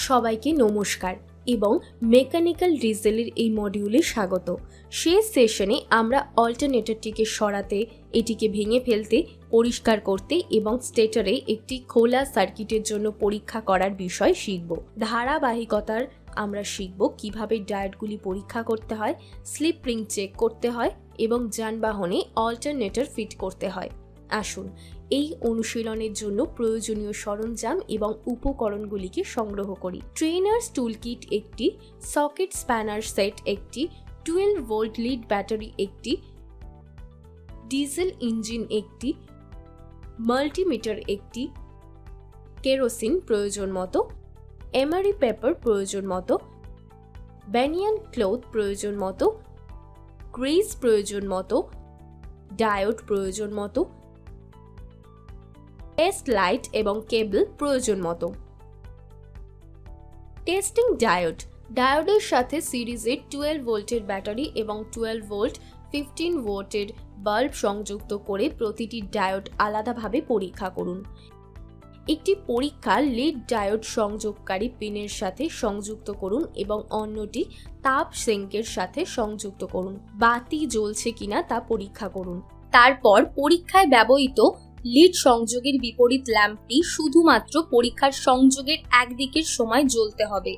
সবাইকে নমস্কার এবং মেকানিক্যাল ডিজেলের এই মডিউলে স্বাগত। শেষ সেশনে আমরা অল্টারনেটরটিকে সরাতে, এটিকে ভেঙে ফেলতে, পরিষ্কার করতে এবং স্টেটরে একটি খোলা সার্কিটের জন্য পরীক্ষা করার বিষয় শিখব। ধারাবাহিকতার আমরা শিখব কিভাবে ডায়োডগুলি পরীক্ষা করতে হয়, স্লিপ রিং চেক করতে হয় এবং যানবাহনে অল্টারনেটর ফিট করতে হয়। আসুন এই অনুশীলনের জন্য প্রয়োজনীয় সরঞ্জাম এবং উপকরণগুলিকে সংগ্রহ করি। ট্রেনার্স টুলকিট একটি, সকেট স্প্যানার সেট একটি, 12 ভোল্ট লিড ব্যাটারি একটি, ডিজেল ইঞ্জিন একটি, মাল্টিমিটার একটি, কেরোসিন প্রয়োজন মতো, এমারি পেপার প্রয়োজন মতো, ব্যানিয়ান ক্লথ প্রয়োজন মতো, গ্রিজ প্রয়োজন মতো, ডায়োড প্রয়োজন মতো, টেস্ট লাইট এবং কেবল প্রয়োজন মতো। Testing diode. ডায়োডের সাথে সিরিজে 12 ভোল্টের ব্যাটারি এবং 12 ভোল্ট 15 ভোল্টের বাল্ব সংযুক্ত করে প্রতিটি ডায়োড আলাদাভাবে পরীক্ষা করুন। একটি পরীক্ষা লিড ডায়োড সংযোগকারী পিনের সাথে সংযুক্ত করুন এবং অন্যটি তাপ সিঙ্কের সাথে সংযুক্ত করুন। বাতি জ্বলছে কিনা তা পরীক্ষা করুন। তারপর পরীক্ষায় ব্যবহৃত লিড সংযোগের বিপরীত ল্যাম্পটি শুধুমাত্র পরীক্ষার সংযোগের একদিকের সময় জ্বলতে হবে।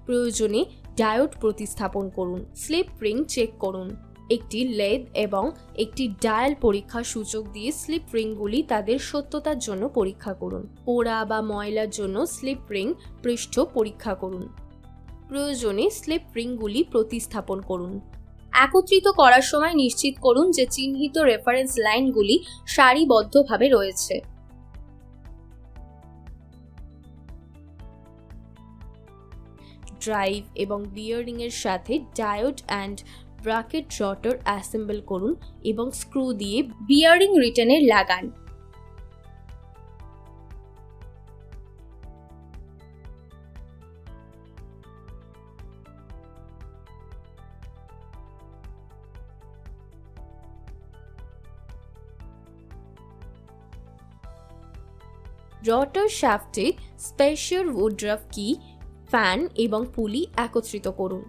প্রয়োজনে ডায়োড প্রতিস্থাপন করুন। স্লিপ রিং চেক করুন। একটি লেদ এবং একটি ডায়াল পরীক্ষা সূচক দিয়ে স্লিপ রিংগুলি তাদের সত্যতার জন্য পরীক্ষা করুন। পোড়া বা ময়লার জন্য স্লিপ রিং পৃষ্ঠ পরীক্ষা করুন। প্রয়োজনে স্লিপ রিংগুলি প্রতিস্থাপন করুন। একত্রিত করার সময় নিশ্চিত করুন যে চিহ্নিত রেফারেন্স লাইনগুলি সারিবদ্ধভাবে রয়েছে। ড্রাইভ এবং বিয়ারিং এর সাথে diode and bracket rotor assemble করুন এবং স্ক্রু দিয়ে বিয়ারিং রিটেনে লাগান। রটার শ্যাফটে স্পেশাল উড্রাফ কি, ফ্যান এবং পুলি একত্রিত করুন।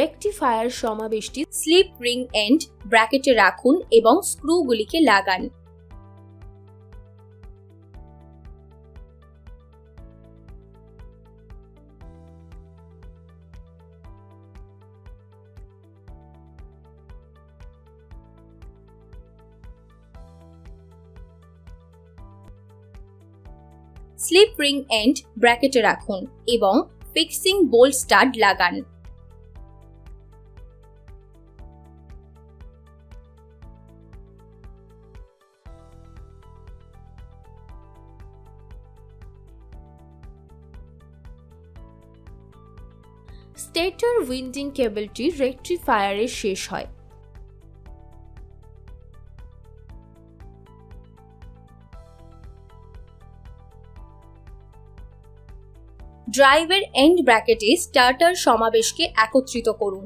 রেকটিফায়ার সমাবেশটি স্লিপ রিং এন্ড ব্র্যাকেটে রাখুন এবং স্ক্রুগুলিকে লাগান। স্লিপ রিং এন্ড ব্র্যাকেটে রাখুন এবং ফিক্সিং বোল্ট স্টাড লাগান। স্টেটর উইন্ডিং কেবলটি রেকটিফায়ারে শেষ হয়। ড্রাইভের এন্ড ব্র্যাকেটে স্টার্টার সমাবেশকে একত্রিত করুন।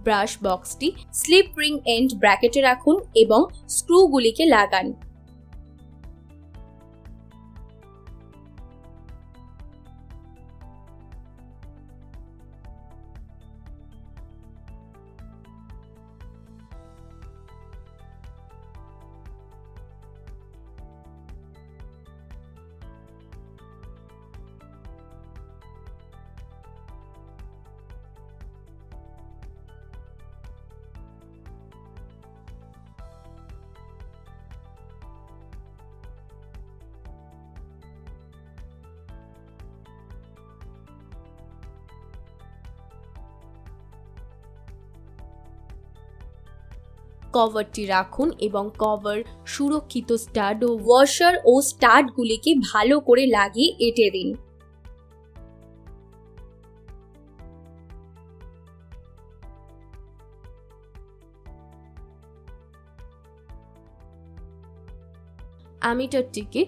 ব্রাশ বক্সটি স্লিপ রিং এন্ড ব্র্যাকেটে রাখুন এবং স্ক্রুগুলিকে লাগান। কভারটি রাখুন এবং কভার সুরক্ষিত স্টাড ও ওয়াশার ও স্টাডগুলিকে ভালো করে লাগিয়ে এঁটে দিন। অ্যামিটারটিকে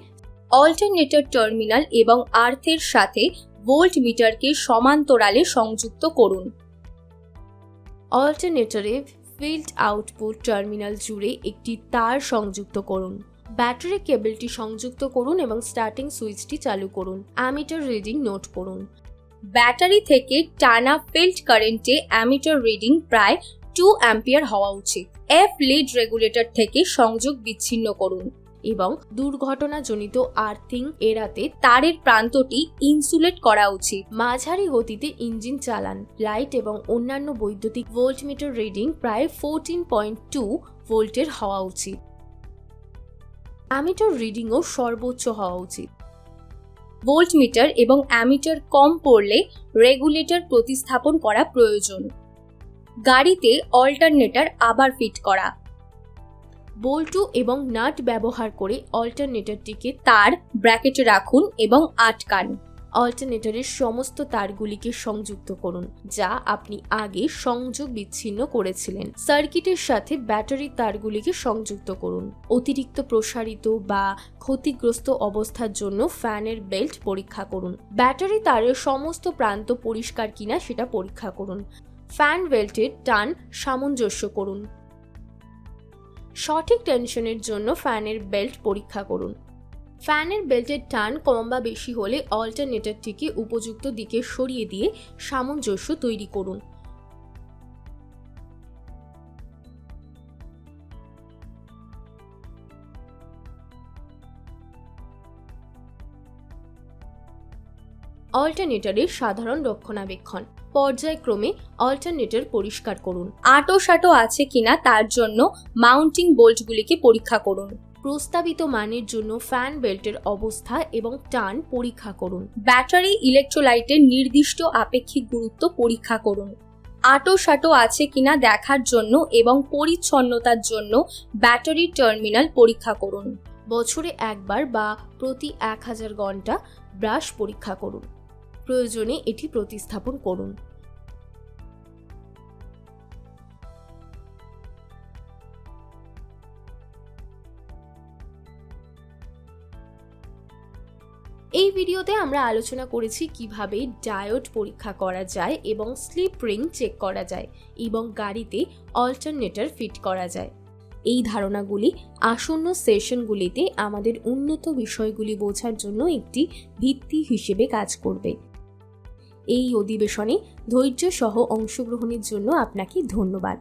অল্টারনেটর টার্মিনাল এবং আর্থের সাথে ভোল্ট মিটারকে সমান্তরালে সংযুক্ত করুন। অল্টারনেটরে ফিল্ড আউটপুট টার্মিনাল জুড়ে একটি তার সংযুক্ত করুন। ব্যাটারি কেবলটি সংযুক্ত করুন এবং স্টার্টিং সুইচটি চালু করুন। অ্যামিটার রিডিং নোট করুন। ব্যাটারি থেকে টানা ফিল্ড কারেন্টে অ্যামিটার রিডিং প্রায় 2 অ্যাম্পিয়ার হওয়া উচিত। এফ লিড রেগুলেটর থেকে সংযোগ বিচ্ছিন্ন করুন এবং দুর্ঘটনাজনিত আর্থিং এড়াতে তারের প্রান্তটি ইনসুলেট করা উচিত। মাঝারি গতিতে ইঞ্জিন চালান। লাইট এবং অন্যান্য বৈদ্যুতিক ভোল্টমিটার রিডিং প্রায় 14.2 ভোল্টের হওয়া উচিত। অ্যামিটার রিডিংও সর্বোচ্চ হওয়া উচিত। ভোল্টমিটার এবং অ্যামিটার কম পড়লে রেগুলেটর প্রতিস্থাপন করা প্রয়োজন। গাড়িতে অল্টারনেটর আবার ফিট করা। বল্টু এবং নাট ব্যবহার করে অল্টারনেটরটিকে তার ব্র্যাকেটে রাখুন এবং আটকান। অল্টারনেটরের সমস্ত তারগুলিকে সংযুক্ত করুন যা আপনি আগে সংযোগ বিচ্ছিন্ন করেছিলেন। সার্কিটের সাথে ব্যাটারির তারগুলিকে সংযুক্ত করুন। অতিরিক্ত প্রসারিত বা ক্ষতিগ্রস্ত অবস্থার জন্য ফ্যানের বেল্ট পরীক্ষা করুন। ব্যাটারি তারের সমস্ত প্রান্ত পরিষ্কার কিনা সেটা পরীক্ষা করুন। ফ্যান বেল্টের টান সামঞ্জস্য করুন। সঠিক টেনশনের জন্য ফ্যানের বেল্ট পরীক্ষা করুন। ফ্যানের বেল্টের টান কম বা বেশি হলে অল্টারনেটরটিকে উপযুক্ত দিকে সরিয়ে দিয়ে সামঞ্জস্য তৈরি করুন। অল্টারনেটরের সাধারণ রক্ষণাবেক্ষণ। পর্যায়ক্রমে অল্টারনেটর পরিষ্কার করুন। আঁটো আছে কিনা তার জন্য মাউন্টিং বোল্টগুলিকে পরীক্ষা করুন। প্রস্তাবিত মানের জন্য ফ্যান বেল্টের অবস্থা এবং টান পরীক্ষা করুন। ব্যাটারি ইলেকট্রোলাইটের নির্দিষ্ট আপেক্ষিক গুরুত্ব পরীক্ষা করুন। আঁটো আছে কিনা দেখার জন্য এবং পরিচ্ছন্নতার জন্য ব্যাটারি টার্মিনাল পরীক্ষা করুন। বছরে একবার বা প্রতি 1000 ঘন্টা ব্রাশ পরীক্ষা করুন। প্রয়োজনে এটি প্রতিস্থাপন করুন। এই ভিডিওতে আমরা আলোচনা করেছি কিভাবে ডায়োড পরীক্ষা করা যায় এবং স্লিপ রিং চেক করা যায় এবং গাড়িতে অল্টারনেটর ফিট করা যায়। এই ধারণাগুলি আসন্ন সেশনগুলিতে আমাদের উন্নত বিষয়গুলি বোঝার জন্য একটি ভিত্তি হিসেবে কাজ করবে। এই অধিবেশনে ধৈর্য সহ অংশগ্রহণের জন্য আপনাকে ধন্যবাদ।